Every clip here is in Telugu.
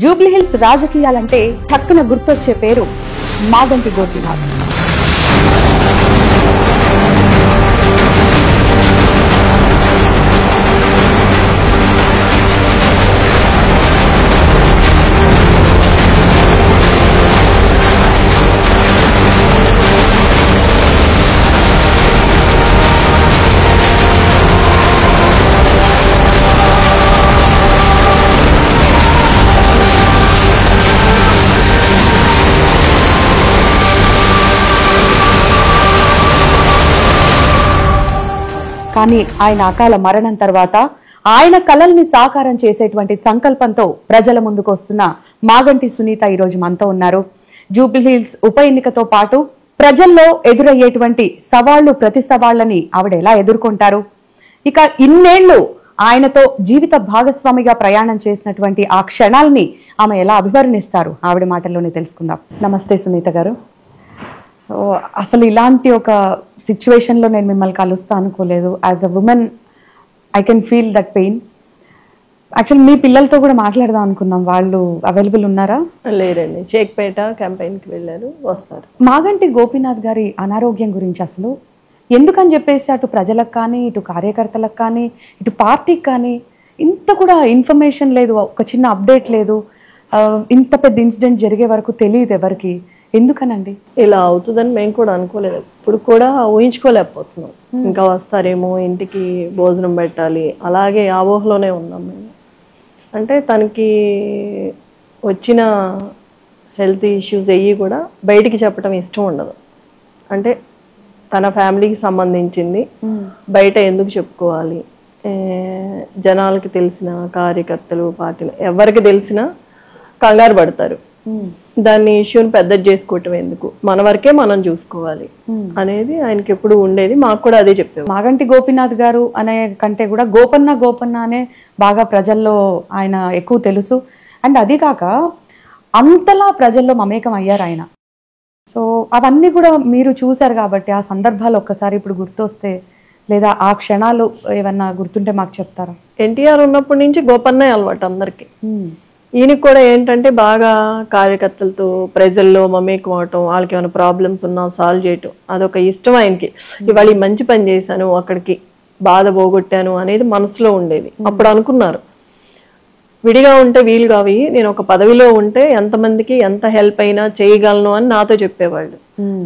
జూబ్లీహిల్స్ రాజకీయాలంటే టక్కున గుర్తొచ్చే పేరు మాగంటి గోపీనాథ్. కానీ ఆయన అకాల మరణం తర్వాత ఆయన కలల్ని సాకారం చేసేటువంటి సంకల్పంతో ప్రజల ముందుకు వస్తున్న మాగంటి సునీత ఈరోజు మనతో ఉన్నారు. జూబ్లీహిల్స్ ఉప ఎన్నికతో పాటు ప్రజల్లో ఎదురయ్యేటువంటి సవాళ్లు ప్రతి సవాళ్లని ఆవిడ ఎలా ఎదుర్కొంటారు, ఇక ఇన్నేళ్లు ఆయనతో జీవిత భాగస్వామిగా ప్రయాణం చేసినటువంటి ఆ క్షణాలని ఆమె ఎలా అభివర్ణిస్తారు, ఆవిడ మాటల్లోనే తెలుసుకుందాం. నమస్తే సునీత గారు. సో అసలు ఇలాంటి ఒక సిచ్యువేషన్లో నేను మిమ్మల్ని కలుస్తా అనుకోలేదు. As a woman I can feel that pain. Actually మీ పిల్లలతో కూడా మాట్లాడదాం అనుకున్నాం, వాళ్ళు అవైలబుల్ ఉన్నారా? లేరండి, షేక్పేట క్యాంపెయిన్కి వెళ్ళారు, వస్తారు. మాగంటి గోపీనాథ్ గారి అనారోగ్యం గురించి అసలు ఎందుకని చెప్పేసి అటు ప్రజలకు కానీ ఇటు కార్యకర్తలకు కానీ ఇటు పార్టీకి కానీ ఇంత కూడా ఇన్ఫర్మేషన్ లేదు, ఒక చిన్న అప్డేట్ లేదు, ఇంత పెద్ద ఇన్సిడెంట్ జరిగే వరకు తెలియదు ఎవరికి, ఎందుకనండి? ఇలా అవుతుందని మేము కూడా అనుకోలేదు, ఇప్పుడు కూడా ఊహించుకోలేకపోతున్నాం. ఇంకా వస్తారేమో, ఇంటికి భోజనం పెట్టాలి, అలాగే ఆ ఊహలోనే ఉన్నాం మేము. అంటే తనకి వచ్చిన హెల్త్ ఇష్యూస్ అయ్యి కూడా బయటికి చెప్పడం ఇష్టం ఉండదు. అంటే తన ఫ్యామిలీకి సంబంధించింది బయట ఎందుకు చెప్పుకోవాలి, జనాలకి తెలిసిన కార్యకర్తలు పార్టీలు ఎవరికి తెలిసినా కంగారు పడతారు. దాన్ని ఇష్యూని పెద్దది చేసుకోవటం ఎందుకు, మన వరకే మనం చూసుకోవాలి అనేది ఆయనకి ఎప్పుడు ఉండేది. మాకు కూడా అదే చెప్పేది. మాగంటి గోపీనాథ్ గారు అనే కంటే కూడా గోపన్న అనే బాగా ప్రజల్లో ఆయన ఎక్కువ తెలుసు. అండ్ అది కాక అంతలా ప్రజల్లో మమేకం అయ్యారు ఆయన. సో అవన్నీ కూడా మీరు చూశారు కాబట్టి ఆ సందర్భాలు ఒక్కసారి ఇప్పుడు గుర్తొస్తే లేదా ఆ క్షణాలు ఏమన్నా గుర్తుంటే మాకు చెప్తారా? ఎన్టీఆర్ ఉన్నప్పటి నుంచి గోపన్నే అలవాటు అందరికి. ఈయనకి కూడా ఏంటంటే బాగా కార్యకర్తలతో ప్రజల్లో మమేకం అవటం, వాళ్ళకి ఏమైనా ప్రాబ్లమ్స్ ఉన్నా సాల్వ్ చేయటం అదొక ఇష్టం ఆయనకి. ఇవాళ ఈ మంచి పని చేశాను, అక్కడికి బాధ పోగొట్టాను అనేది మనసులో ఉండేది. అప్పుడు అనుకున్నారు విడిగా ఉంటే వీలు కావి, నేను ఒక పదవిలో ఉంటే ఎంతమందికి ఎంత హెల్ప్ అయినా చేయగలను అని నాతో చెప్పేవాళ్ళు.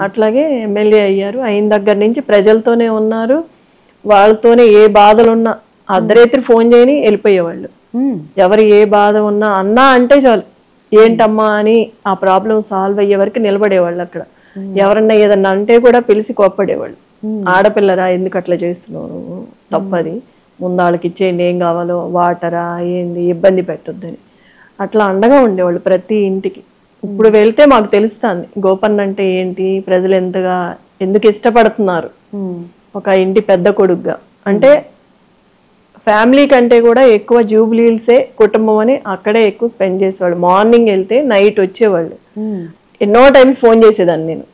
అట్లాగే ఎమ్మెల్యే అయ్యారు, అయిన దగ్గర నుంచి ప్రజలతోనే ఉన్నారు, వాళ్ళతోనే ఏ బాధలున్నా అర్ధరాత్రి ఫోన్ చేయని వెళ్ళిపోయేవాళ్ళు. ఎవరు ఏ బాధ ఉన్నా అన్నా అంటే చాలు, ఏంటమ్మా అని ఆ ప్రాబ్లం సాల్వ్ అయ్యే వరకు నిలబడేవాళ్ళు అక్కడ. ఎవరన్నా ఏదన్నా అంటే కూడా పిలిచి కోప్పడేవాళ్ళు. ఆడపిల్లరా ఎందుకు అట్లా చేస్తున్నావు, తప్పది, ముందు వాళ్ళకి ఇచ్చేయండి, ఏం కావాలో వాటరా ఏంది, ఇబ్బంది పెట్టొద్దని అట్లా అండగా ఉండేవాళ్ళు ప్రతి ఇంటికి. ఇప్పుడు వెళ్తే మాకు తెలుస్తుంది గోపన్న అంటే ఏంటి, ప్రజలు ఎంతగా ఎందుకు ఇష్టపడుతున్నారు ఒక ఇంటి పెద్ద కొడుకుగా. అంటే ఫ్యామిలీ కంటే కూడా ఎక్కువ జూబ్లీహిల్సే కుటుంబం అని అక్కడే ఎక్కువ స్పెండ్ చేసేవాళ్ళు. మార్నింగ్ వెళ్తే నైట్ వచ్చేవాళ్ళు. ఎన్నో టైమ్స్ ఫోన్ చేసేదాన్ని నేను,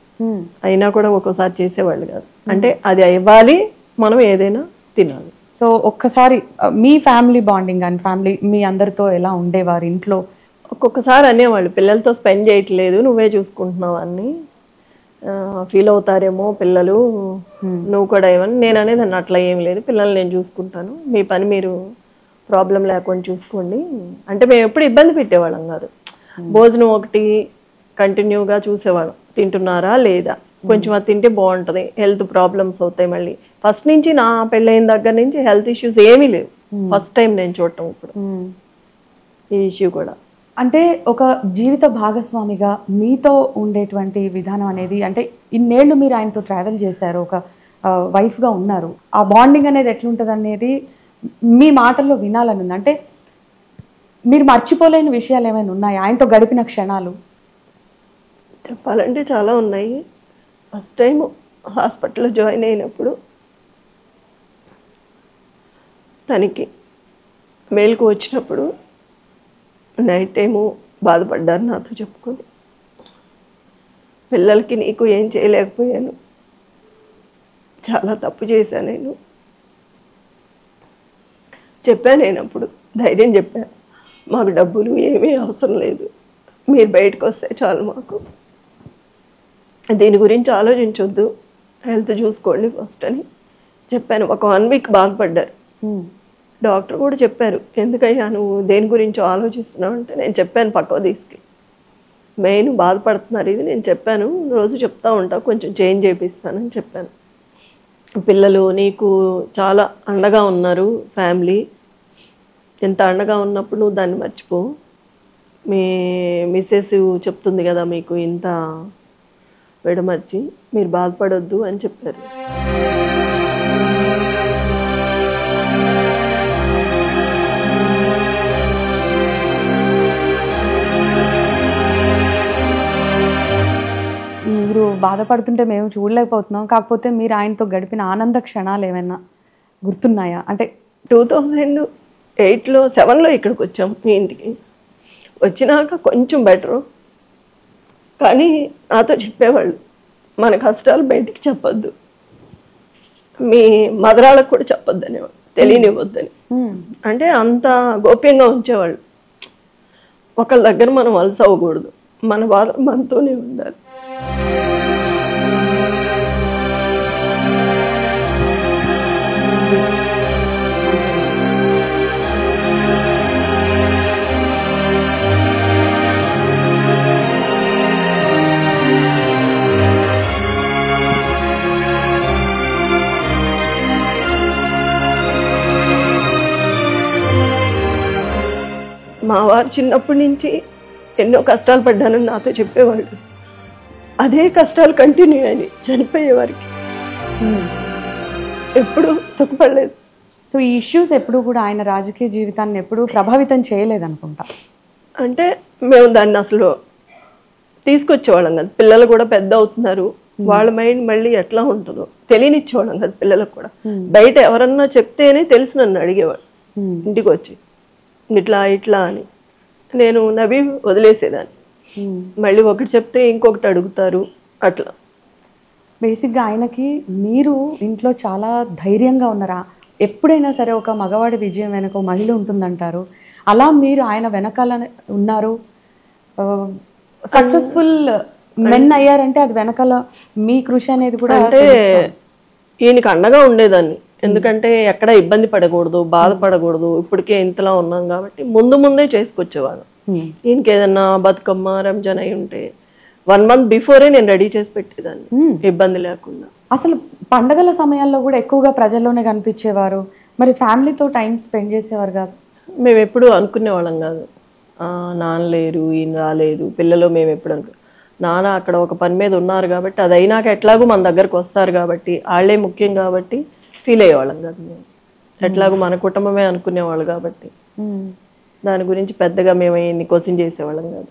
అయినా కూడా ఒక్కోసారి చేసేవాళ్ళు కాదు. అంటే అది ఇవ్వాలి, మనం ఏదైనా తినాలి. సో ఒక్కసారి మీ ఫ్యామిలీ బాండింగ్ అండ్ ఫ్యామిలీ మీ అందరితో ఎలా ఉండేవారు ఇంట్లో? ఒక్కొక్కసారి అనేవాళ్ళు పిల్లలతో స్పెండ్ చేయట్లేదు, నువ్వే చూసుకుంటున్నావు అని ఫీల్ అవుతారేమో పిల్లలు, నువ్వు కూడా ఏమని. నేను అనేది అట్లా ఏం లేదు, పిల్లల్ని నేను చూసుకుంటాను, మీ పని మీరు ప్రాబ్లం లేకుండా చూసుకోండి. అంటే మేము ఎప్పుడు ఇబ్బంది పెట్టేవాళ్ళం కాదు. భోజనం ఒకటి కంటిన్యూగా చూసేవాళ్ళం, తింటున్నారా లేదా, కొంచెం అది తింటే బాగుంటుంది, హెల్త్ ప్రాబ్లమ్స్ అవుతాయి. మళ్ళీ ఫస్ట్ నుంచి నా పెళ్ళైన దగ్గర నుంచి హెల్త్ ఇష్యూస్ ఏమీ లేవు. ఫస్ట్ టైం నేను చూడటం ఇప్పుడు ఈ ఇష్యూ కూడా. అంటే ఒక జీవిత భాగస్వామిగా మీతో ఉండేటువంటి విధానం అనేది, అంటే ఇన్నేళ్లు మీరు ఆయనతో ట్రావెల్ చేశారు, ఒక వైఫ్గా ఉన్నారు, ఆ బాండింగ్ అనేది ఎట్లుంటుంది అనేది మీ మాటల్లో వినాలని ఉంది. అంటే మీరు మర్చిపోలేని విషయాలు ఏమైనా ఉన్నాయి ఆయనతో గడిపిన క్షణాలు? చెప్పాలంటే చాలా ఉన్నాయి. ఫస్ట్ టైం హాస్పిటల్లో జాయిన్ అయినప్పుడు తనకి మేలుకు వచ్చినప్పుడు నైట్ టైము బాధపడ్డారు నాతో చెప్పుకొని. పిల్లలకి నీకు ఏం చేయలేకపోయాను, చాలా తప్పు చేశాను, నేను చెప్పాను. నేను అప్పుడు ధైర్యం చెప్పాను, మాకు డబ్బులు ఏమీ అవసరం లేదు, మీరు బయటకు వస్తే చాలు మాకు, దీని గురించి ఆలోచించొద్దు, హెల్త్ చూసుకోండి ఫస్ట్ అని చెప్పాను. ఒక 1 వీక్ బాధపడ్డారు. డాక్టర్ కూడా చెప్పారు, ఎందుకయ్యా నువ్వు దేని గురించి ఆలోచిస్తున్నావు అంటే నేను చెప్పాను పక్కకు తీసుకు, మెయిన్ బాధపడుతున్నారు ఇది నేను చెప్పాను, రోజు చెప్తా ఉంటా, కొంచెం చేంజ్ చేపిస్తానని చెప్పాను. పిల్లలు నీకు చాలా అండగా ఉన్నారు, ఫ్యామిలీ ఎంత అండగా ఉన్నప్పుడు నువ్వు దాన్ని మర్చిపో, మీ మిస్సెస్ చెప్తుంది కదా మీకు ఇంత విడమర్చి, మీరు బాధపడొద్దు అని చెప్పారు. మీరు బాధపడుతుంటే మేము చూడలేకపోతున్నాం, కాకపోతే మీరు ఆయనతో గడిపిన ఆనంద క్షణాలు ఏమైనా గుర్తున్నాయా? అంటే 2008లో 7లో ఇక్కడికి వచ్చాం మీ ఇంటికి. వచ్చినాక కొంచెం బెటరు, కానీ నాతో చెప్పేవాళ్ళు మన కష్టాలు బయటికి చెప్పొద్దు, మీ మదరాళ్ళకు కూడా చెప్పొద్దు అనేవాళ్ళు, తెలియనివ్వద్దని. అంటే అంత గోప్యంగా ఉంచేవాళ్ళు. ఒకళ్ళ దగ్గర మనం వలస అవ్వకూడదు, మన బాధ మనతోనే ఉండాలి. మా వారు చిన్నప్పటి నుంచి ఎన్నో కష్టాలు పడ్డానని నాతో చెప్పేవాళ్ళు. అదే కష్టాలు కంటిన్యూ అయ్యి చనిపోయే వారికి ఎప్పుడు సుఖపడలేదు. సో ఈ ఇష్యూస్ ఎప్పుడు కూడా ఆయన రాజకీయ జీవితాన్ని ఎప్పుడు ప్రభావితం చేయలేదనుకుంటా. అంటే మేము దాన్ని అసలు తీసుకొచ్చేవాళ్ళం కదా, పిల్లలు కూడా పెద్ద అవుతున్నారు, వాళ్ళ మైండ్ మళ్ళీ ఎట్లా ఉంటుందో తెలియనిచ్చేవాళ్ళం కదా పిల్లలకు కూడా. బయట ఎవరన్నా చెప్తేనే తెలిసి నన్ను అడిగేవాడు ఇంటికి వచ్చి, ఇట్లా ఇట్లా అని. నేను నవ్వి వదిలేసేదాన్ని. మళ్ళీ ఒకటి చెప్తే ఇంకొకటి అడుగుతారు అట్లా. బేసిక్గా ఆయనకి మీరు ఇంట్లో చాలా ధైర్యంగా ఉన్నారా? ఎప్పుడైనా సరే ఒక మగవాడి విజయం వెనక ఒక మహిళ ఉంటుందంటారు, అలా మీరు ఆయన వెనకాల ఉన్నారు, సక్సెస్ఫుల్ మెన్ అయ్యారంటే అది వెనకాల మీ కృషి అనేది కూడా. అంటే ఈయనకి అండగా ఉండేదాన్ని, ఎందుకంటే ఎక్కడ ఇబ్బంది పడకూడదు, బాధపడకూడదు, ఇప్పటికే ఇంతలా ఉన్నాం కాబట్టి ముందే చేసుకొచ్చేవాడు. ఈయనకి ఏదన్నా బతుకమ్మ రంజాన్ అయి ఉంటే 1 month బిఫోరే నేను రెడీ చేసి పెట్టేదాన్ని, ఇబ్బంది లేకుండా. అసలు పండగల సమయాల్లో కూడా ఎక్కువగా ప్రజల్లోనే కనిపించేవారు, మరి ఫ్యామిలీతో టైం స్పెండ్ చేసేవారు కాదు? మేము ఎప్పుడు అనుకునేవాళ్ళం కాదు, నాన్న లేరు, ఈయన రాలేదు, పిల్లలు మేము ఎప్పుడు నాన్న అక్కడ ఒక పని మీద ఉన్నారు కాబట్టి అది అయినాక ఎట్లాగో మన దగ్గరకు వస్తారు కాబట్టి వాళ్ళే ముఖ్యం కాబట్టి ఫీల్ అయ్యేవాళ్ళం కాదు. మేము ఎట్లాగో మన కుటుంబమే అనుకునేవాళ్ళు కాబట్టి దాని గురించి పెద్దగా మేము ఇన్ని క్వశ్చన్ చేసేవాళ్ళం కాదు.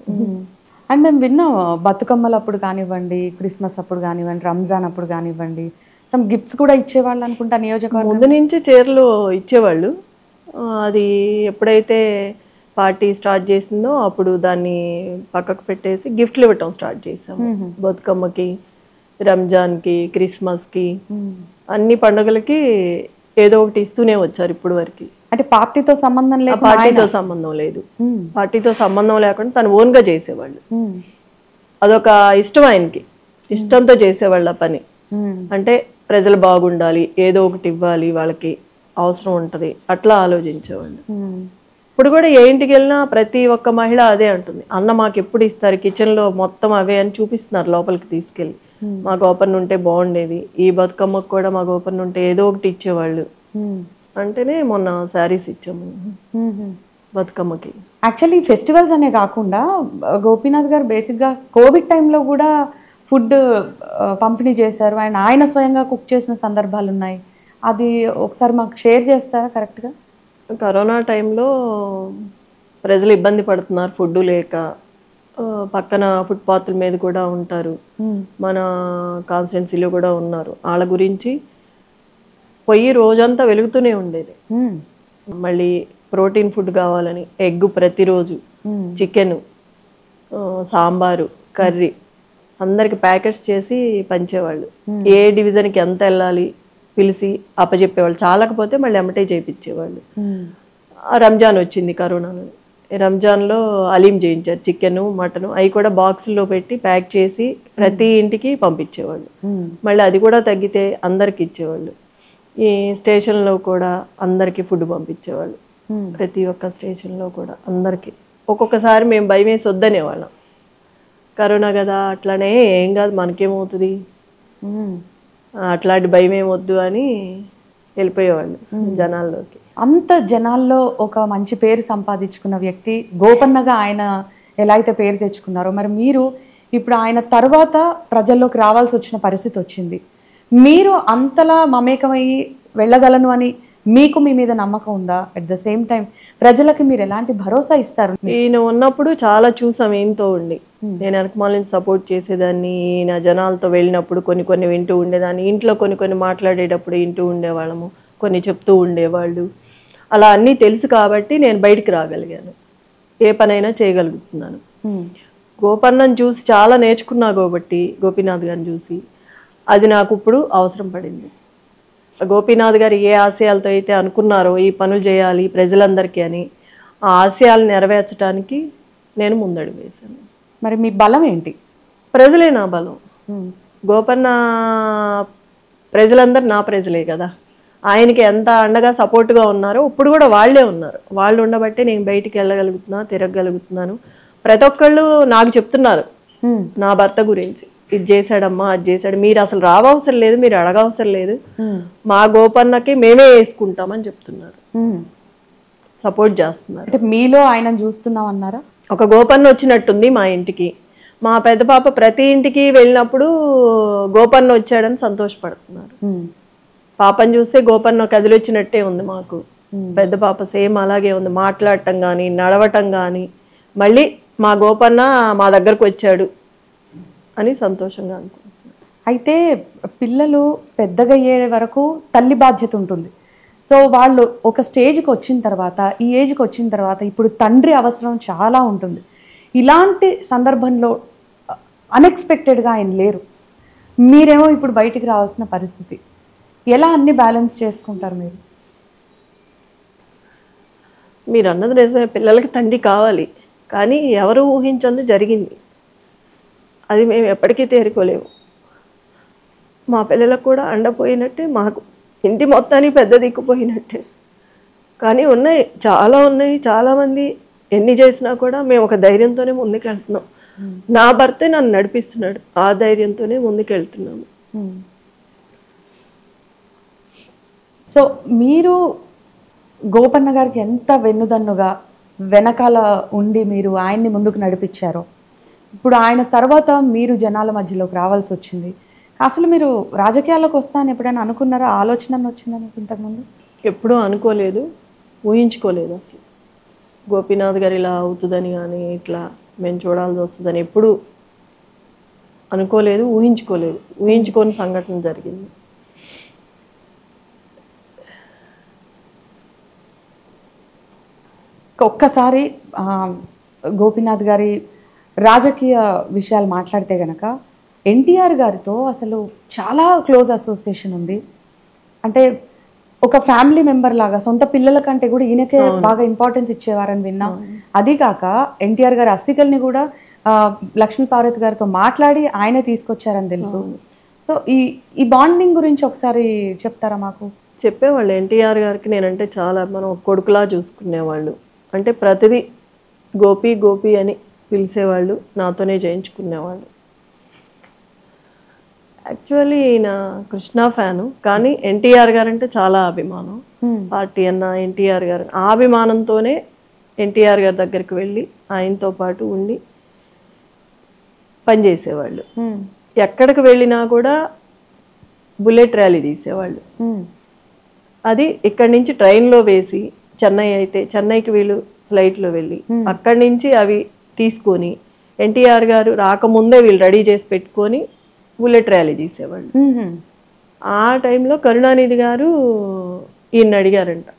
అండ్ మేము విన్నాం బతుకమ్మలు అప్పుడు కానివ్వండి, క్రిస్మస్ అప్పుడు కానివ్వండి, రంజాన్ అప్పుడు కానివ్వండి, సమ్ గిఫ్ట్స్ కూడా ఇచ్చేవాళ్ళు అనుకుంటా నియోజకవర్గం ముందు నుంచి చీరలు ఇచ్చేవాళ్ళు. అది ఎప్పుడైతే పార్టీ స్టార్ట్ చేసిందో అప్పుడు దాన్ని పక్కకు పెట్టేసి గిఫ్ట్లు ఇవ్వటం స్టార్ట్ చేసాము. బతుకమ్మకి, రంజాన్కి, క్రిస్మస్కి, అన్ని పండుగలకి ఏదో ఒకటి ఇస్తూనే వచ్చారు ఇప్పుడు వరకు. అంటే పార్టీతో సంబంధం లేదు, పార్టీతో సంబంధం లేదు, పార్టీతో సంబంధం లేకుండా తను ఓన్ గా చేసేవాళ్ళు. అదొక ఇష్టం, ఆయనకి ఇష్టంతో చేసేవాళ్ళ పని. అంటే ప్రజలు బాగుండాలి, ఏదో ఒకటి ఇవ్వాలి, వాళ్ళకి అవసరం ఉంటది, అట్లా ఆలోచించేవాళ్ళు. ఇప్పుడు కూడా ఏ ఇంటికి వెళ్ళినా ప్రతి ఒక్క మహిళ అదే అంటుంది, అన్న మాకు ఎప్పుడు ఇస్తారు, కిచెన్ లో మొత్తం అవే అని చూపిస్తున్నారు లోపలికి తీసుకెళ్ళి. మా గోపన్ ఉంటే బాగుండేది, ఈ బతుకమ్మకు కూడా మా గోపన్ ఉంటే ఏదో ఒకటి ఇచ్చేవాళ్ళు అంటేనే మొన్న శారీస్ ఇచ్చాము బతుకమ్మకి. యాక్చువల్లీ ఫెస్టివల్స్ అనే కాకుండా గోపీనాథ్ గారు బేసిక్గా కోవిడ్ టైంలో కూడా ఫుడ్ పంపిణీ చేశారు, ఆయన స్వయంగా కుక్ చేసిన సందర్భాలు ఉన్నాయి. అది ఒకసారి మాకు షేర్ చేస్తారా? కరెక్ట్గా కరోనా టైంలో ప్రజలు ఇబ్బంది పడుతున్నారు ఫుడ్ లేక, పక్కన ఫుట్పాత్ల మీద కూడా ఉంటారు, మన కాన్స్టిట్యున్సీలో కూడా ఉన్నారు, వాళ్ళ గురించి పొయ్యి రోజంతా వెలుగుతూనే ఉండేది. మళ్ళీ ప్రోటీన్ ఫుడ్ కావాలని ఎగ్ ప్రతిరోజు, చికెన్, సాంబారు, కర్రీ అందరికి ప్యాకెట్స్ చేసి పంచేవాళ్ళు. ఏ డివిజన్కి ఎంత వెళ్ళాలి పిలిచి అప్పచెప్పేవాళ్ళు, చాలకపోతే మళ్ళీ ఎమ్మటే చేయించేవాళ్ళు. రంజాన్ వచ్చింది కరోనాలో, రంజాన్లో అలీం చేయించారు, చికెన్ మటన్ అవి కూడా బాక్సుల్లో పెట్టి ప్యాక్ చేసి ప్రతి ఇంటికి పంపించేవాళ్ళు. మళ్ళీ అది కూడా తగ్గితే అందరికి ఇచ్చేవాళ్ళు. ఈ స్టేషన్లో కూడా అందరికి ఫుడ్ పంపించేవాళ్ళు, ప్రతి ఒక్క స్టేషన్లో కూడా అందరికి. ఒక్కొక్కసారి మేము భయం వేసి వద్దనేవాళ్ళం, కరోనా కదా అట్లానే ఏం కాదు మనకేమవుతుంది, అట్లాంటి భయం ఏమొద్దు అని వెళ్ళిపోయేవాళ్ళు జనాల్లోకి. అంత జనాల్లో ఒక మంచి పేరు సంపాదించుకున్న వ్యక్తి గోపన్నగా ఆయన ఎలా అయితే పేరు తెచ్చుకున్నారో, మరి మీరు ఇప్పుడు ఆయన తర్వాత ప్రజల్లోకి రావాల్సి వచ్చిన పరిస్థితి వచ్చింది. మీరు అంతలా మమేకమయ్యి వెళ్ళగలను అని మీకు మీ మీద నమ్మకం ఉందా? అట్ ద సేమ్ టైం ప్రజలకి మీరు ఎలాంటి భరోసా ఇస్తారు? ఈయన ఉన్నప్పుడు చాలా చూసాం ఈయనతో ఉండి. నేను వెనకమాలని సపోర్ట్ చేసేదాన్ని, ఈయన జనాలతో వెళ్ళినప్పుడు కొన్ని కొన్ని వింటూ ఉండేదాన్ని, ఇంట్లో కొన్ని కొన్ని మాట్లాడేటప్పుడు వింటూ ఉండేవాళ్ళము, కొన్ని చెప్తూ ఉండేవాళ్ళు. అలా అన్నీ తెలుసు కాబట్టి నేను బయటికి రాగలిగాను, ఏ పనైనా చేయగలుగుతున్నాను. గోపన్నను చూసి చాలా నేర్చుకున్నా కాబట్టి, గోపీనాథ్ గారిని చూసి అది నాకు ఇప్పుడు అవసరం పడింది. గోపీనాథ్ గారు ఏ ఆశయాలతో అయితే అనుకున్నారో ఈ పనులు చేయాలి ప్రజలందరికీ అని, ఆ ఆశయాలు నెరవేర్చడానికి నేను ముందడుగు వేశాను. మరి మీ బలం ఏంటి? ప్రజలే నా బలం. గోపన్న ప్రజలందరూ నా ప్రజలే కదా, ఆయనకి ఎంత అండగా సపోర్ట్గా ఉన్నారో ఇప్పుడు కూడా వాళ్ళే ఉన్నారు. వాళ్ళు ఉండబట్టే నేను బయటికి వెళ్ళగలుగుతున్నా, తిరగగలుగుతున్నాను. ప్రతి ఒక్కళ్ళు నాకు చెప్తున్నారు నా భర్త గురించి, ఇది చేశాడమ్మా, అది చేశాడు, మీరు అసలు రావవసరం లేదు, మీరు అడగవసరం లేదు, మా గోపన్నకి మేమే వేసుకుంటామని చెప్తున్నారు, సపోర్ట్ చేస్తున్నారు. అంటే మీలో ఆయన చూస్తున్నాం అన్నారా? ఒక గోపన్న వచ్చినట్టుంది మా ఇంటికి. మా పెద్ద పాప ప్రతి ఇంటికి వెళ్ళినప్పుడు గోపన్న వచ్చాడని సంతోషపడుతున్నారు. పాపని చూస్తే గోపన్న కదిలొచ్చినట్టే ఉంది మాకు. పెద్ద పాప సేమ్ అలాగే ఉంది, మాట్లాడటం కానీ నడవటం కానీ, మళ్ళీ మా గోపన్న మా దగ్గరకు వచ్చాడు అని సంతోషంగా అనుకుంటున్నాను. అయితే పిల్లలు పెద్దగా అయ్యే వరకు తల్లి బాధ్యత ఉంటుంది. సో వాళ్ళు ఒక స్టేజ్కి వచ్చిన తర్వాత, ఈ ఏజ్కి వచ్చిన తర్వాత ఇప్పుడు తండ్రి అవసరం చాలా ఉంటుంది. ఇలాంటి సందర్భంలో అన్ఎక్స్పెక్టెడ్గా ఆయన లేరు, మీరేమో ఇప్పుడు బయటికి రావాల్సిన పరిస్థితి. ఎలా అన్ని బ్యాలెన్స్ చేసుకుంటారు మీరు? మీరు అన్నది నిజమే, పిల్లలకి తండ్రి కావాలి, కానీ ఎవరు ఊహించంది జరిగింది, అది మేము ఎప్పటికీ తేరుకోలేము. మా పిల్లలకు కూడా అండపోయినట్టే, మాకు ఇంటి మొత్తానికి పెద్ద దిక్కుపోయినట్టే. కానీ ఉన్నాయి, చాలా ఉన్నాయి, చాలామంది ఎన్ని చేసినా కూడా మేము ఒక ధైర్యంతోనే ముందుకెళ్తున్నాం. నా భర్తే నన్ను నడిపిస్తున్నాడు, ఆ ధైర్యంతోనే ముందుకెళ్తున్నాము. సో మీరు గోపన్న గారికి ఎంత వెన్నుదన్నుగా వెనకాల ఉండి మీరు ఆయన్ని ముందుకు నడిపించారో, ఇప్పుడు ఆయన తర్వాత మీరు జనాల మధ్యలోకి రావాల్సి వచ్చింది. అసలు మీరు రాజకీయాల్లోకి వస్తానని ఎప్పుడైనా అనుకున్నారా? ఆలోచన వచ్చిందా మీకు ఇంతకుముందు? ఎప్పుడూ అనుకోలేదు, ఊహించుకోలేదు. అసలు గోపీనాథ్ గారు ఇలా అవుతుందని కానీ ఇట్లా మేము చూడాల్సి వస్తుందని ఎప్పుడు అనుకోలేదు, ఊహించుకోలేదు. ఊహించుకోని సంఘటన జరిగింది. ఒక్కసారి గోపీనాథ్ గారి రాజకీయ విషయాలు మాట్లాడితే గనక ఎన్టీఆర్ గారితో అసలు చాలా క్లోజ్ అసోసియేషన్ ఉంది. అంటే ఒక ఫ్యామిలీ మెంబర్ లాగా, సొంత పిల్లల కంటే కూడా ఈయనకే బాగా ఇంపార్టెన్స్ ఇచ్చేవారని విన్నా. అది కాక ఎన్టీఆర్ గారి అస్థికల్ని కూడా లక్ష్మీ పార్వతి గారితో మాట్లాడి ఆయనే తీసుకొచ్చారని తెలుసు. సో ఈ బాండింగ్ గురించి ఒకసారి చెప్తారా మాకు? చెప్పేవాళ్ళు ఎన్టీఆర్ గారికి నేనంటే చాలా, మనం కొడుకులా చూసుకునేవాళ్ళు. అంటే ప్రతిదీ గోపి గోపి అని పిలిచేవాళ్ళు, నాతోనే చేయించుకునేవాళ్ళు. యాక్చువల్లీ ఈయన కృష్ణ ఫ్యాను, కానీ ఎన్టీఆర్ గారు అంటే చాలా అభిమానం. పార్టీ అన్న ఎన్టీఆర్ గారు, ఆ అభిమానంతోనే ఎన్టీఆర్ గారి దగ్గరికి వెళ్ళి ఆయనతో పాటు ఉండి పనిచేసేవాళ్ళు. ఎక్కడికి వెళ్ళినా కూడా బుల్లెట్ ర్యాలీ తీసేవాళ్ళు. అది ఇక్కడి నుంచి ట్రైన్లో వేసి, చెన్నై అయితే చెన్నైకి వీళ్ళు ఫ్లైట్లో వెళ్ళి అక్కడి నుంచి అవి తీసుకొని ఎన్టీఆర్ గారు రాకముందే వీళ్ళు రెడీ చేసి పెట్టుకొని బుల్లెట్ ర్యాలీ తీసేవాళ్ళు. ఆ టైంలో కరుణానిధి గారు ఈయన అడిగారంట,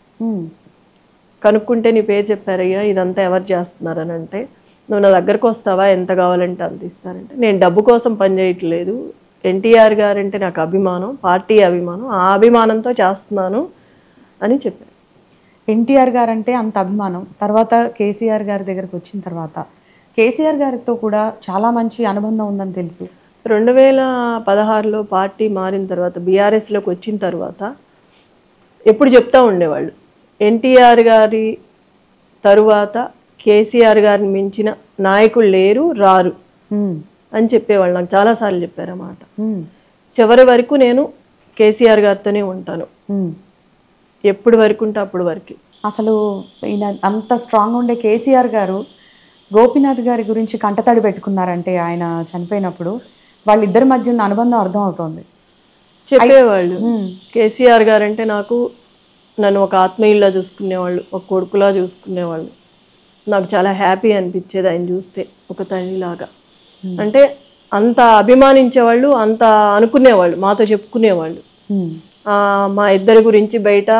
కనుక్కుంటే నీ పేరు చెప్పారయ్యా, ఇదంతా ఎవరు చేస్తున్నారని. అంటే నువ్వు నా దగ్గరకు వస్తావా, ఎంత కావాలంటే అంత ఇస్తానంటే, నేను డబ్బు కోసం పనిచేయట్లేదు, ఎన్టీఆర్ గారు అంటే నాకు అభిమానం, పార్టీ అభిమానం, ఆ అభిమానంతో చేస్తున్నాను అని చెప్పారు. ఎన్టీఆర్ గారు అంటే అంత అభిమానం, తర్వాత కేసీఆర్ గారి దగ్గరకు వచ్చిన తర్వాత కేసీఆర్ గారితో కూడా చాలా మంచి అనుబంధం ఉందని తెలుసు. 2016లో పార్టీ మారిన తర్వాత బీఆర్ఎస్లోకి వచ్చిన తర్వాత ఎప్పుడు చెప్తా ఉండేవాళ్ళు, ఎన్టీఆర్ గారి తరువాత కేసీఆర్ గారిని మించిన నాయకులు లేరు, రారు అని చెప్పేవాళ్ళు. నాకు చాలాసార్లు చెప్పారన్నమాట. చివరి వరకు నేను కేసీఆర్ గారితోనే ఉంటాను, ఎప్పుడు వరకు ఉంటే అప్పుడు వరకు. అసలు ఈయన అంత స్ట్రాంగ్ ఉండే కేసీఆర్ గారు గోపీనాథ్ గారి గురించి కంటతడి పెట్టుకున్నారంటే ఆయన చనిపోయినప్పుడు వాళ్ళిద్దరి మధ్య ఉన్న అనుబంధం అర్థం అవుతోంది. చెప్పేవాళ్ళు కేసీఆర్ గారు అంటే నన్ను ఒక ఆత్మీయుల్లా చూసుకునేవాళ్ళు, ఒక కొడుకులా చూసుకునేవాళ్ళు. నాకు చాలా హ్యాపీ అనిపించేది ఆయన చూస్తే, ఒక తల్లిలాగా. అంటే అంత అభిమానించేవాళ్ళు, అంత అనుకునేవాళ్ళు, మాతో చెప్పుకునేవాళ్ళు. మా ఇద్దరి గురించి బయట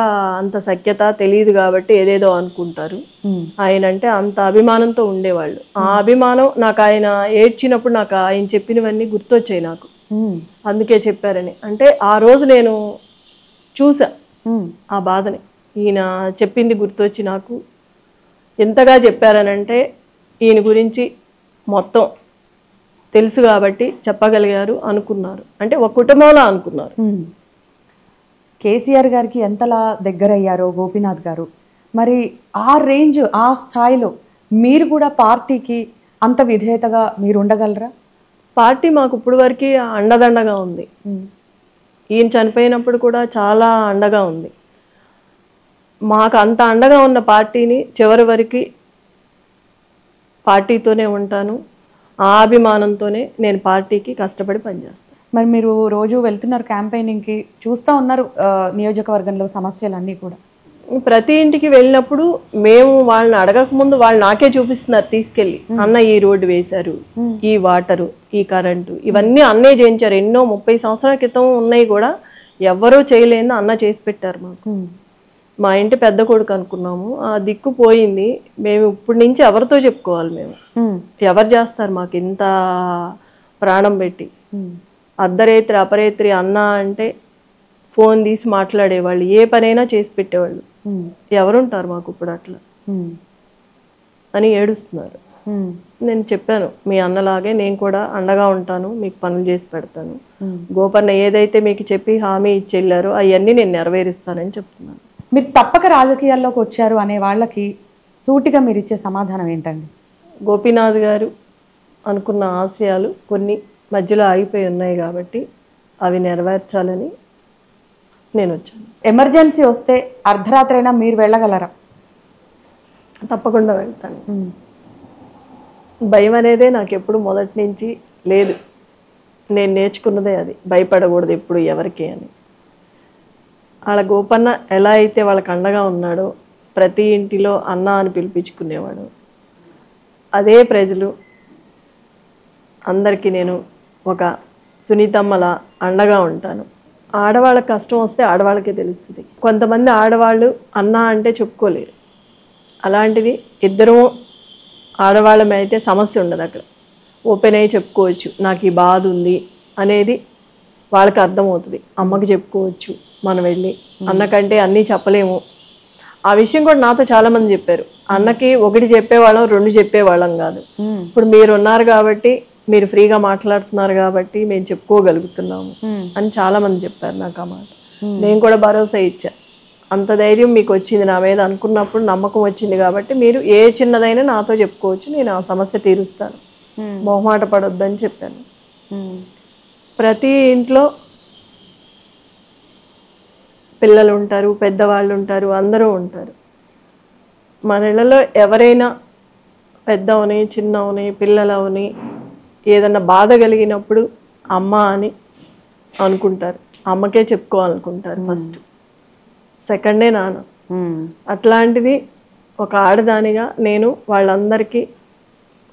అంత సఖ్యత తెలియదు కాబట్టి ఏదేదో అనుకుంటారు. ఆయన అంటే అంత అభిమానంతో ఉండేవాళ్ళు. ఆ అభిమానం నాకు, ఆయన ఏడ్చినప్పుడు నాకు ఆయన చెప్పినవన్నీ గుర్తొచ్చాయి నాకు. అందుకే చెప్పారని. అంటే ఆ రోజు నేను చూసా ఆ బాధని. ఈయన చెప్పింది గుర్తొచ్చి నాకు ఎంతగా చెప్పారనంటే, ఈయన గురించి మొత్తం తెలుసు కాబట్టి చెప్పగలిగారు అనుకున్నారు. అంటే ఒక కుటుంబంలో అనుకున్నారు. కేసీఆర్ గారికి ఎంతలా దగ్గరయ్యారో గోపీనాథ్ గారు, మరి ఆ రేంజ్, ఆ స్థాయిలో మీరు కూడా పార్టీకి అంత విధేయతగా మీరు ఉండగలరా? పార్టీ మాకు ఇప్పుడు వరకు అండదండగా ఉంది. ఈయన చనిపోయినప్పుడు కూడా చాలా అండగా ఉంది. మాకు అంత అండగా ఉన్న పార్టీని చివరి వరకు పార్టీతోనే ఉంటాను. ఆ అభిమానంతోనే నేను పార్టీకి కష్టపడి పనిచేస్తాను. మరి మీరు రోజు వెళ్తున్నారు క్యాంపెయినింగ్కి, చూస్తూ ఉన్నారు నియోజకవర్గంలో సమస్యలన్నీ కూడా. ప్రతి ఇంటికి వెళ్ళినప్పుడు మేము వాళ్ళని అడగక ముందు వాళ్ళు నాకే చూపిస్తున్నారు తీసుకెళ్ళి, అన్న ఈ రోడ్డు వేశారు, ఈ వాటరు, ఈ కరెంటు, ఇవన్నీ అన్నే చేయించారు. ఎన్నో 30 సంవత్సరాల క్రితం ఉన్నాయి కూడా ఎవరూ చేయలేని అన్న చేసి పెట్టారు మాకు. మా ఇంటి పెద్ద కొడుకు అనుకున్నాము, ఆ దిక్కు పోయింది. మేము ఇప్పటి నుంచి ఎవరితో చెప్పుకోవాలి? మేము ఎవరు చేస్తారు మాకు ఇంత ప్రాణం పెట్టి? అర్ధరేత్రి అపరేత్రి అన్న అంటే ఫోన్ తీసి మాట్లాడేవాళ్ళు, ఏ పనైనా చేసి పెట్టేవాళ్ళు. ఎవరుంటారు మాకు ఇప్పుడు అట్లా అని ఏడుస్తున్నారు. నేను చెప్పాను, మీ అన్నలాగే నేను కూడా అండగా ఉంటాను, మీకు పనులు చేసి పెడతాను. గోపన్న ఏదైతే మీకు చెప్పి హామీ ఇచ్చి వెళ్ళారో అవన్నీ నేను నెరవేరుస్తానని చెప్తున్నాను. మీరు తప్పక రాజకీయాల్లోకి వచ్చారు అనే వాళ్ళకి సూటిగా మీరు ఇచ్చే సమాధానం ఏంటండి? గోపీనాథ్ గారు అనుకున్న ఆశయాలు కొన్ని మధ్యలో ఆగిపోయి ఉన్నాయి కాబట్టి అవి నెరవేర్చాలని నేను వచ్చాను. ఎమర్జెన్సీ వస్తే అర్ధరాత్రి అయినా మీరు వెళ్ళగలరా? తప్పకుండా వెళ్తాను. భయం అనేదే నాకు ఎప్పుడు మొదటి నుంచి లేదు. నేను నేర్చుకున్నదే అది, భయపడకూడదు ఎప్పుడు ఎవరికి అని. వాళ్ళ గోపన్న ఎలా అయితే వాళ్ళకి అండగా ఉన్నాడో, ప్రతి ఇంటిలో అన్న అని పిలిపించుకునేవాడు, అదే ప్రజలు అందరికీ నేను ఒక సునీతమ్మలా అండగా ఉంటాను. ఆడవాళ్ళకి కష్టం వస్తే ఆడవాళ్ళకే తెలుస్తుంది. కొంతమంది ఆడవాళ్ళు అన్న అంటే చెప్పుకోలేరు. అలాంటిది ఇద్దరు ఆడవాళ్ళమే అయితే సమస్య ఉండదు. అక్కడ ఓపెన్ అయ్యి చెప్పుకోవచ్చు, నాకు ఈ బాధ ఉంది అనేది వాళ్ళకి అర్థమవుతుంది. అమ్మకి చెప్పుకోవచ్చు మనం వెళ్ళి, అన్నకంటే అన్నీ చెప్పలేము. ఆ విషయం కూడా నాతో చాలా మంది చెప్పారు. అన్నకి ఒకటి చెప్పేవాళ్ళం, 2 చెప్పేవాళ్ళం కాదు. ఇప్పుడు మీరు ఉన్నారు కాబట్టి, మీరు ఫ్రీగా మాట్లాడుతున్నారు కాబట్టి మేము చెప్పుకోగలుగుతున్నాము అని చాలా మంది చెప్పారు నాకు ఆ మాట. నేను కూడా భరోసా ఇచ్చా, అంత ధైర్యం మీకు వచ్చింది నా మీద అనుకున్నప్పుడు, నమ్మకం వచ్చింది కాబట్టి మీరు ఏ చిన్నదైనా నాతో చెప్పుకోవచ్చు, నేను ఆ సమస్య తీరుస్తాను, మొహమాట పడొద్దని చెప్పాను. ప్రతి ఇంట్లో పిల్లలు ఉంటారు, పెద్దవాళ్ళు ఉంటారు, అందరూ ఉంటారు. మన ఇళ్ళలో ఎవరైనా పెద్దవని, చిన్నవని, పిల్లలవని ఏదన్నా బాధ కలిగినప్పుడు అమ్మ అని అనుకుంటారు, అమ్మకే చెప్పుకోవాలనుకుంటారు ఫస్ట్, సెకండే నాన్న. అట్లాంటిది ఒక ఆడదానిగా నేను వాళ్ళందరికీ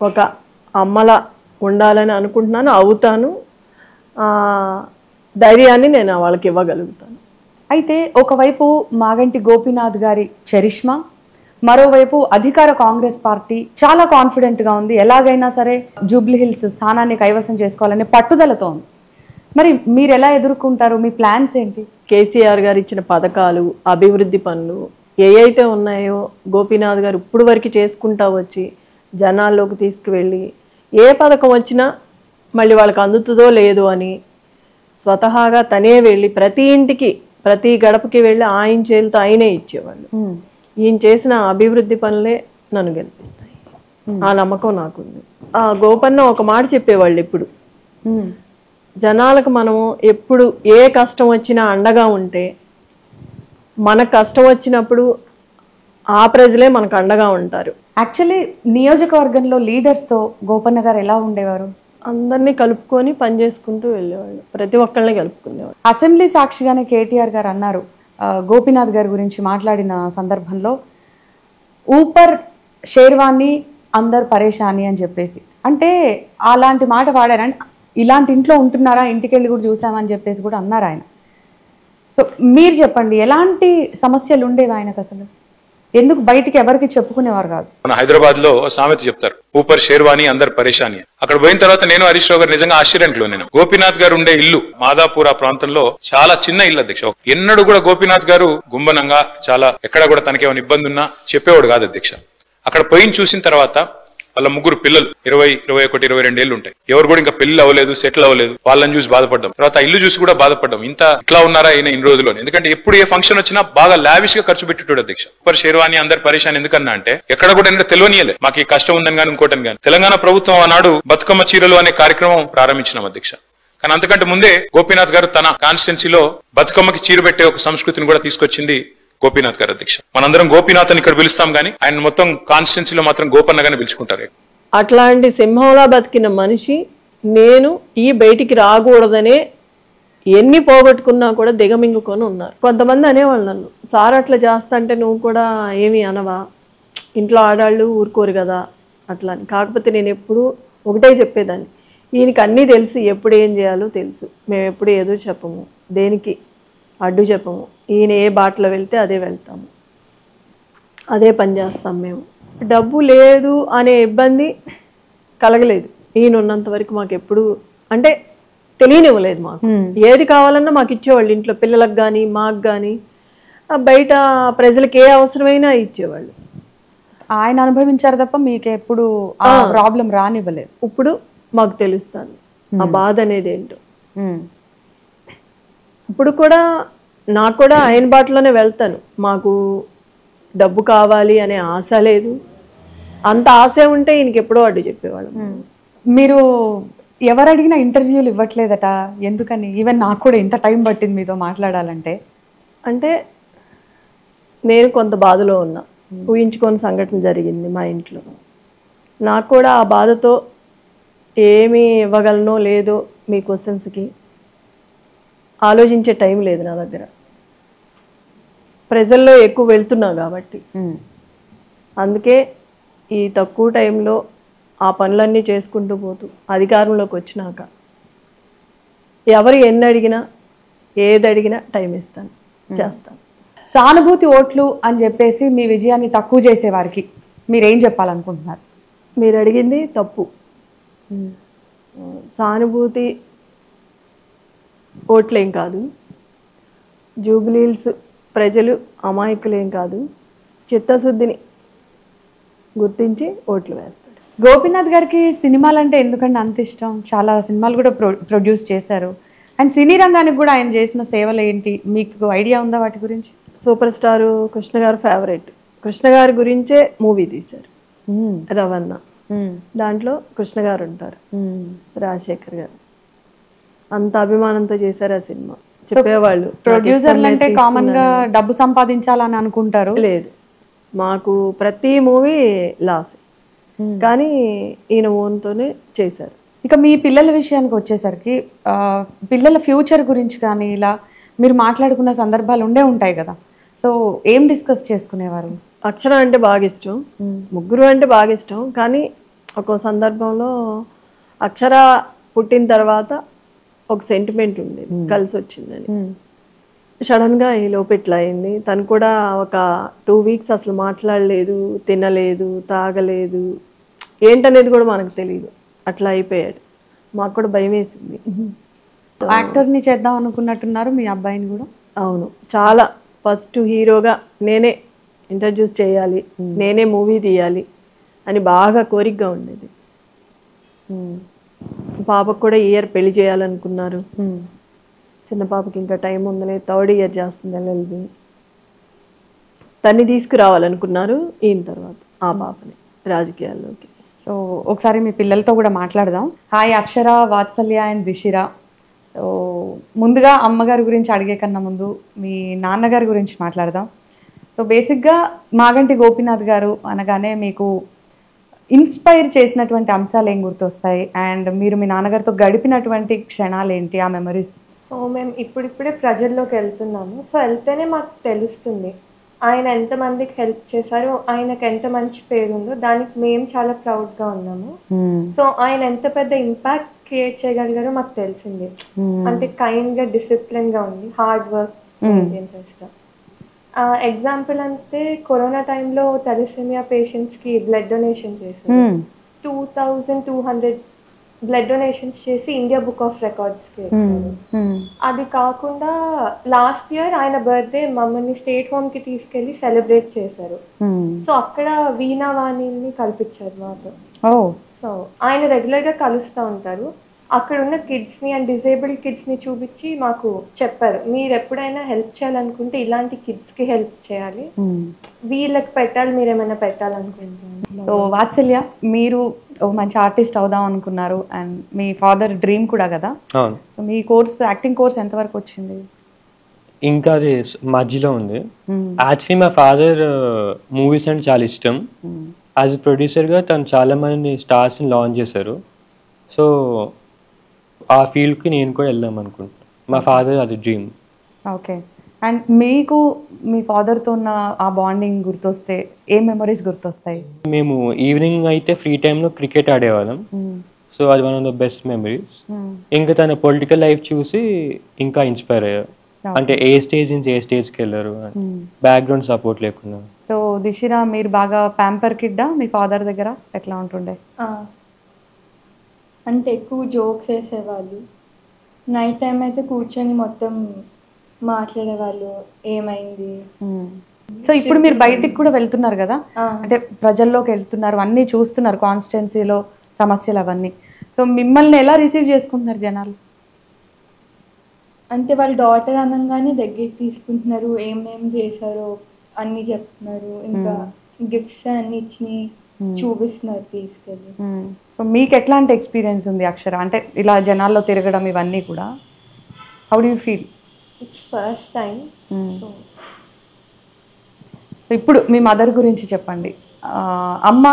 ఒక అమ్మలా ఉండాలని అనుకుంటున్నాను, అవుతాను. ధైర్యాన్ని నేను వాళ్ళకి ఇవ్వగలుగుతాను. అయితే ఒకవైపు మాగంటి గోపీనాథ్ గారి చరిష్మా, మరోవైపు అధికార కాంగ్రెస్ పార్టీ చాలా కాన్ఫిడెంట్గా ఉంది, ఎలాగైనా సరే జూబ్లీ హిల్స్ స్థానాన్ని కైవసం చేసుకోవాలనే పట్టుదలతో ఉంది. మరి మీరు ఎలా ఎదుర్కొంటారు? మీ ప్లాన్స్ ఏంటి? కేసీఆర్ గారు ఇచ్చిన పథకాలు, అభివృద్ధి పనులు ఏవైతే ఉన్నాయో గోపీనాథ్ గారు ఇప్పుడు వరకు చేసుకుంటా వచ్చి జనాల్లోకి తీసుకువెళ్ళి ఏ పథకం వచ్చినా మళ్ళీ వాళ్ళకి అందుతుందో లేదో అని స్వతహాగా తనే వెళ్ళి ప్రతి ఇంటికి ప్రతి గడపకి వెళ్ళి ఆయన చేతులతో ఆయనే ఇచ్చేవాళ్ళు. ఈయన చేసిన అభివృద్ధి పనులే నన్ను గెలిపిస్తాయి, ఆ నమ్మకం నాకుంది. ఆ గోపన్న ఒక మాట చెప్పేవాళ్ళు ఇప్పుడు, జనాలకు మనము ఎప్పుడు ఏ కష్టం వచ్చినా అండగా ఉంటే మనకు కష్టం వచ్చినప్పుడు ఆ ప్రజలే మనకు అండగా ఉంటారు. యాక్చువల్లీ నియోజకవర్గంలో లీడర్స్ తో గోపన్న గారు ఎలా ఉండేవారు? అందరినీ కలుపుకొని పనిచేసుకుంటూ వెళ్ళేవాళ్ళు, ప్రతి ఒక్కళ్ళని కలుపుకునేవాళ్ళు. అసెంబ్లీ సాక్షిగానే కేటీఆర్ గారు అన్నారు, గోపీనాథ్ గారి గురించి మాట్లాడిన సందర్భంలో, ఊపర్ షేర్వాణి అందరు పరేషాని అని చెప్పేసి, అంటే అలాంటి మాట వాడారని, ఇలాంటి ఇంట్లో ఉంటున్నారా, ఇంటికి వెళ్ళి కూడా చూసామని చెప్పేసి కూడా అన్నారు ఆయన. సో మీరు చెప్పండి, ఎలాంటి సమస్యలు ఉండేవి ఆయనకు అసలు? ఎందుకు బయటికి ఎవరికి చెప్పుకునేవారు కాదు? మన హైదరాబాద్ లో సామెత చెప్తారు, ఊపర్ షేర్వాణి అందరు పరేషాని. అక్కడ పోయిన తర్వాత నేను హరీష్ రావు గారు నిజంగా ఆశ్చర్యంలో నేను, గోపీనాథ్ గారు ఉండే ఇల్లు మాదాపూర్ ప్రాంతంలో చాలా చిన్న ఇల్లు అధ్యక్ష. ఎన్నడూ కూడా గోపీనాథ్ గారు గుంబనంగా చాలా ఎక్కడ కూడా తనకేమైనా ఇబ్బంది ఉన్నా చెప్పేవాడు కాదు అధ్యక్ష. అక్కడ పోయిన చూసిన తర్వాత వాళ్ళ ముగ్గురు పిల్లలు 20, 21, 22 ఏళ్ళు ఉంటాయి. ఎవరు కూడా ఇంకా పెళ్లి అవ్వలేదు, సెటిల్ అవ్వలేదు. వాళ్ళని చూసి బాధపడ్డాం. తర్వాత ఇల్లు చూసి కూడా బాధపడ్డాం, ఇంత ఇట్లా ఉన్నారా ఈయన ఇన్ని రోజుల్లో. ఎందుకంటే ఎప్పుడు ఏ ఫంక్షన్ వచ్చినా బాగా లావిష్ గా ఖర్చు పెట్టేటోడు అధ్యక్ష. ఊపర్ షేర్వాణి అందరు పరేషాన్ ఎందుకన్నా అంటే, ఎక్కడ కూడా ఎందుకంటే తెలియనియలే మాకు ఈ కష్టం ఉందని కానీ ఇంకోటని కానీ. తెలంగాణ ప్రభుత్వం ఆనాడు బతుకమ్మ చీరలు అనే కార్యక్రమం ప్రారంభించినాం అధ్యక్ష. కానీ అంతకంటే ముందే గోపీనాథ్ గారు తన కాన్స్టిట్యున్సీలో బతుకమ్మకి చీర పెట్టే ఒక సంస్కృతిని కూడా తీసుకొచ్చింది గోపీనాథ్ గారు అధ్యక్ష. మనందరం గోపీనాథ్ అని ఇక్కడ పిలుస్తాం కానీ ఆయన మొత్తం కాన్స్టిట్యున్సీలో మాత్రం గోపన్నగానే పిలుచుకుంటారు. అట్లాంటి సింహంలా బతికిన మనిషి నేను ఈ బయటికి రాకూడదనే ఎన్ని పోగొట్టుకున్నా కూడా దిగమింగుకొని ఉన్నారు. కొంతమంది అనేవాళ్ళు నన్ను, సార్ అట్లా చేస్తా అంటే నువ్వు కూడా ఏమి అనవా, ఇంట్లో ఆడాళ్ళు ఊరుకోరు కదా అట్లా అని. కాకపోతే నేను ఎప్పుడు ఒకటే చెప్పేదాన్ని, ఈయనకి అన్నీ తెలుసు, ఎప్పుడు ఏం చేయాలో తెలుసు. మేము ఎప్పుడు ఏదో చెప్పము, దేనికి అడ్డు చెప్పము. ఈయన ఏ బాటలో వెళ్తే అదే వెళ్తాము, అదే పని చేస్తాం. మేము డబ్బు లేదు అనే ఇబ్బంది కలగలేదు ఈయన ఉన్నంత వరకు. మాకు ఎప్పుడు అంటే తెలియనివ్వలేదు. మాకు ఏది కావాలన్నా మాకు ఇచ్చేవాళ్ళు, ఇంట్లో పిల్లలకు కానీ మాకు కానీ, బయట ప్రజలకు ఏ అవసరమైనా ఇచ్చేవాళ్ళు. ఆయన అనుభవించారు తప్ప మీకు ఎప్పుడు ప్రాబ్లం రానివ్వలేదు. ఇప్పుడు మాకు తెలుస్తుంది ఆ బాధ అనేది ఏంటో. ఇప్పుడు కూడా నాకు కూడా ఆయన బాటలోనే వెళ్తాను. మాకు డబ్బు కావాలి అనే ఆశ లేదు. అంత ఆశ ఉంటే ఈయనకి ఎప్పుడో అడ్డు చెప్పేవాళ్ళం. మీరు ఎవరు అడిగినా ఇంటర్వ్యూలు ఇవ్వట్లేదట, ఎందుకని? ఈవెన్ నాకు కూడా ఇంత టైం పట్టింది మీతో మాట్లాడాలంటే. అంటే నేను కొంత బాధలో ఉన్నా, ఊహించుకోని సంఘటన జరిగింది మా ఇంట్లో. నాకు కూడా ఆ బాధతో ఏమి ఇవ్వగలనో లేదో మీ క్వశ్చన్స్కి ఆలోచించే టైం లేదు నా దగ్గర. ప్రజల్లో ఎక్కువ వెళ్తున్నా కాబట్టి అందుకే ఈ తక్కువ టైంలో ఆ పనులన్నీ చేసుకుంటూ పోతూ అధికారంలోకి వచ్చినాక ఎవరు ఎన్ని అడిగినా ఏది అడిగినా టైం ఇస్తాను, చేస్తాను. సానుభూతి ఓట్లు అని చెప్పేసి మీ విజయాన్ని తక్కువ చేసే వారికి మీరేం చెప్పాలనుకుంటున్నారు? మీరు అడిగింది తప్పు. సానుభూతి ఓట్లేం కాదు, జూబ్లీహిల్స్ ప్రజలు అమాయకులేం కాదు, చిత్తశుద్ధిని గుర్తించి ఓట్లు వేస్తారు. గోపీనాథ్ గారికి సినిమాలు అంటే ఎందుకంటే అంత ఇష్టం? చాలా సినిమాలు కూడా ప్రొడ్యూస్ చేశారు. అండ్ సినీ రంగానికి కూడా ఆయన చేసిన సేవలు ఏంటి, మీకు ఐడియా ఉందా వాటి గురించి? సూపర్ స్టార్ కృష్ణ గారు ఫేవరెట్. కృష్ణ గారి గురించే మూవీ తీశారు రవణ. దాంట్లో కృష్ణ గారు ఉంటారు, రాజశేఖర్ గారు. అంత అభిమానంతో చేశారు ఆ సినిమా. చెప్పేవాళ్ళు ప్రొడ్యూసర్లు అంటే కామన్ గా డబ్బు సంపాదించాలని అనుకుంటారు. లేదు, మాకు ప్రతి మూవీ లాస్, కానీ ఈయన ఓన్తోనే చేశారు. ఇక మీ పిల్లల విషయానికి వచ్చేసరికి పిల్లల ఫ్యూచర్ గురించి కానీ ఇలా మీరు మాట్లాడుకున్న సందర్భాలు ఉండే ఉంటాయి కదా, సో ఏం డిస్కస్ చేసుకునేవారు? అక్షర అంటే బాగా ఇష్టం, ముగ్గురు అంటే బాగా ఇష్టం. కానీ ఒక సందర్భంలో అక్షర పుట్టిన తర్వాత ఒక సెంటిమెంట్ ఉంది, కలిసి వచ్చిందని. సడన్ గా ఈ లోపు ఇట్లా అయింది. తను కూడా ఒక 2 వీక్స్ అసలు మాట్లాడలేదు, తినలేదు, తాగలేదు, ఏంటనేది కూడా మనకు తెలియదు. అట్లా అయిపోయాడు. మాకు కూడా భయం వేసింది. యాక్టర్ని చేద్దాం అనుకున్నట్టున్నారు మీ అబ్బాయిని కూడా? అవును, చాలా ఫస్ట్ హీరోగా నేనే ఇంట్రడ్యూస్ చేయాలి, నేనే మూవీ తీయాలి అని బాగా కోరికగా ఉండేది. పాపకు కూడా ఇయర్ పెళ్లి చేయాలనుకున్నారు. చిన్న పాపకి ఇంకా టైం ఉందని 3rd ఇయర్ చేస్తుంది LLB. తన్ని తీసుకురావాలనుకున్నారు ఈయన తర్వాత ఆ పాపని రాజకీయాల్లోకి. సో ఒకసారి మీ పిల్లలతో కూడా మాట్లాడదాం. Hi Akshara, Vatsalya and Dishira. So ముందుగా అమ్మగారి గురించి అడిగే కన్నా ముందు మీ నాన్నగారి గురించి మాట్లాడదాం. సో బేసిక్గా మాగంటి గోపీనాథ్ గారు అనగానే మీకు ఇన్స్పైర్ చేసినటువంటి అంశాలు ఏం గుర్తొస్తాయి, అండ్ మీరు మీ నాన్నగారితో గడిపినటువంటి క్షణాలు ఏంటి, ఆ మెమరీస్? సో మేము ఇప్పుడిప్పుడే ప్రజల్లోకి వెళ్తున్నాము. సో వెళ్తేనే మాకు తెలుస్తుంది ఆయన ఎంతమందికి హెల్ప్ చేశారు, ఆయనకు ఎంత మంచి పేరు ఉందో. దానికి మేము చాలా ప్రౌడ్గా ఉన్నాము. సో ఆయన ఎంత పెద్ద ఇంపాక్ట్ క్రియేట్ చేయగలిగారో మాకు తెలిసింది. అంటే కైండ్గా, డిసిప్లిన్గా ఉంది, హార్డ్ వర్క్ మెయింటైన్ చేస్తా. ఎగ్జాంపుల్ అంటే కరోనా టైంలో థాలసీమియా పేషెంట్స్కి బ్లడ్ డొనేషన్ చేశారు. 2200 బ్లడ్ డొనేషన్స్ చేసి ఇండియా బుక్ ఆఫ్ రికార్డ్స్కి వచ్చారు. అది కాకుండా లాస్ట్ ఇయర్ ఆయన బర్త్డే మమ్మల్ని స్టేట్ హోమ్కి తీసుకెళ్లి సెలబ్రేట్ చేశారు. సో అక్కడ వీణావాణిని కల్పించారు మాతో. సో ఆయన రెగ్యులర్గా కలుస్తూ ఉంటారు. అక్కడ ఉన్న కిడ్స్ని అండ్ డిజేబుల్డ్ కిడ్స్ని చూపించి మాకు చెప్పారు, మీరు ఎప్పుడైనా హెల్ప్ చేయాలనుకుంటే ఇలాంటి కిడ్స్కి హెల్ప్ చేయాలి, వీళ్ళకి పెట్టాలి, మీరు ఏమైనా పెట్టాలనుకుంటున్నారు. సో వాత్సల్య, మీరు ఒక మంచి ఆర్టిస్ట్ అవుదాం అనుకున్నారు, అండ్ మీ ఫాదర్ డ్రీమ్ కూడా కదా. సో మీ కోర్స్, యాక్టింగ్ కోర్స్ ఎంతవరకు వచ్చింది? ఇంకా అది మధ్యలో ఉంది. యాక్చువల్లీ మా ఫాదర్ మూవీస్ అంటే చాలా ఇష్టం. యాజ్ ఎ ప్రొడ్యూసర్గా తను చాలా మంది స్టార్స్ని లాంచ్ చేశారు. సో ఆ ఫీల్డ్కి నేను కూడా వెళ్దాం అనుకుంటున్నాను. మా ఫాదర్ అది డ్రీమ్. ఓకే. అండ్ మీకు మీ ఫాదర్తో ఉన్న ఆ బాండింగ్ గుర్తొస్తే ఏ మెమరీస్ గుర్తొస్తాయి? మేము ఈవినింగ్ అయితే ఫ్రీ టైంలో క్రికెట్ ఆడేవాళ్ళం. సో అది one of the best memories. ఇంకా తన పొలిటికల్ లైఫ్ చూసి ఇంకా ఇన్స్పైర్ అయ్యారు. అంటే ఏ స్టేజ్ నుంచి ఏ స్టేజ్కి వెళ్ళారు, బ్యాక్గ్రౌండ్ సపోర్ట్ లేకుండా. సో దిశిరా, మీరు బాగా ప్యాంపర్ కిడ్డా మీ ఫాదర్ దగ్గర? ఎట్లా ఉంటుండే? అంటే ఎక్కువ జోక్స్ వేసేవాళ్ళు. నైట్ టైం అయితే కూర్చొని మొత్తం మాట్లాడేవాళ్ళు, ఏమైంది. సో ఇప్పుడు మీరు బయటికి కూడా వెళ్తున్నారు కదా, అంటే ప్రజల్లోకి వెళ్తున్నారు, అన్నీ చూస్తున్నారు, కాన్స్టిట్యున్సీలో సమస్యలు అవన్నీ. సో మిమ్మల్ని ఎలా రిసీవ్ చేసుకుంటున్నారు జనాలు? అంటే వాళ్ళ డాటర్ అనగానే దగ్గరికి తీసుకుంటున్నారు, ఏమేం చేశారో అన్నీ చెప్తున్నారు, ఇంకా గిఫ్ట్స్ అన్ని ఇచ్చి చూపిస్తున్నారు తీసుకెళ్ళి. సో మీకు ఎట్లాంటి ఎక్స్పీరియన్స్ ఉంది అక్షర, అంటే ఇలా జనాల్లో తిరగడం ఇవన్నీ కూడా? How do you feel? It's first time. So ఇప్పుడు మీ మదర్ గురించి చెప్పండి. అమ్మ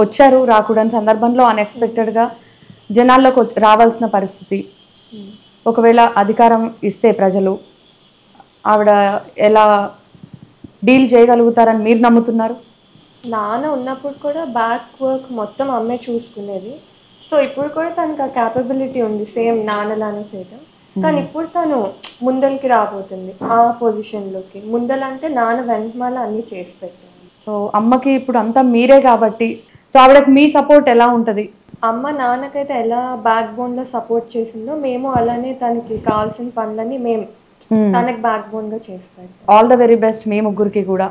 వచ్చారు, రాకూడని సందర్భంలో అన్ఎక్స్పెక్టెడ్గా జనాల్లోకి రావాల్సిన పరిస్థితి, ఒకవేళ అధికారం ఇస్తే ప్రజలు ఆవిడ ఎలా డీల్ చేయగలుగుతారని మీరు నమ్ముతున్నారు? నాన్న ఉన్నప్పుడు కూడా బ్యాక్ వర్క్ మొత్తం అమ్మే చూసుకునేది. సో ఇప్పుడు కూడా తనకు ఆ క్యాపబిలిటీ ఉంది సేమ్ నాన్నలానే చేయడం. కానీ ఇప్పుడు తను ముందరికి రాబోతుంది ఆ పొజిషన్లోకి. ముందలంటే నాన్న వెంటమాల అన్నీ చేసి పెట్టాను. సో అమ్మకి ఇప్పుడు అంతా మీరే కాబట్టి, సో ఆవిడకి మీ సపోర్ట్ ఎలా ఉంటుంది? అమ్మ నాన్నకైతే ఎలా బ్యాక్ బోన్లో సపోర్ట్ చేసిందో మేము అలానే తనకి కావాల్సిన పనులని మేము తనకి బ్యాక్ బోన్గా చేసి పెట్టాం. ఆల్ ద వెరీ బెస్ట్ మీ ముగ్గురికి కూడా.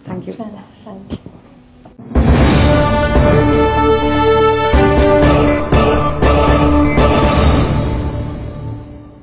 Thank you. Thank you.